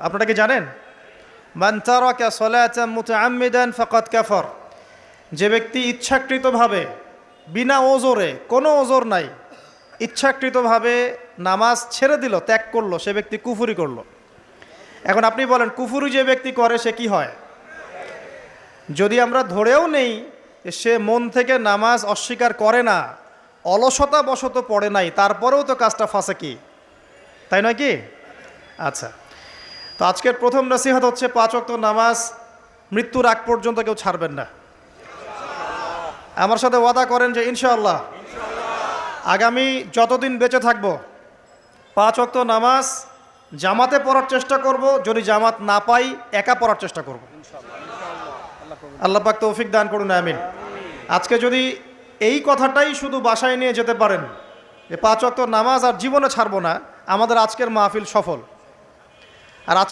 আপনারা কি জানেন? মান তারাকা সালাতান মুতাআম্মিদান ফাকাদ কাফার। যে ব্যক্তি ইচ্ছাকৃতভাবে বিনা ওজরে, কোনো ওজর নাই, ইচ্ছাকৃতভাবে নামাজ ছেড়ে দিল, ত্যাগ করলো, সে ব্যক্তি কুফরি করলো। এখন আপনি বলেন কুফরি যে ব্যক্তি করে সে কি হয়? যদি আমরা ধরেও নেই সে মন থেকে নামাজ অস্বীকার করে না, অলসতা বশত পড়ে নাই, তারপরেও তো কাজটা ফাঁসেকি, তাই নয় কি? আচ্ছা, তো আজকের প্রথম নসিহত হচ্ছে 5 ওয়াক্ত নামাজ মৃত্যুর আগ পর্যন্ত কেউ ছাড়বেন না। আমার সাথে ওয়াদা করেন যে ইনশাআল্লাহ আগামী যতদিন বেঁচে থাকব 5 ওয়াক্ত নামাজ জামাতে পড়ার চেষ্টা করব, যদি জামাত না পাই একা পড়ার চেষ্টা করব। আল্লাহ পাক তৌফিক দান করুন, আমিন। আজকে যদি এই কথাটাই শুধু বাসায় নিয়ে যেতে পারেন যে 5 ওয়াক্ত নামাজ আর জীবনে ছাড়বো না, আমাদের আজকের মাহফিল সফল।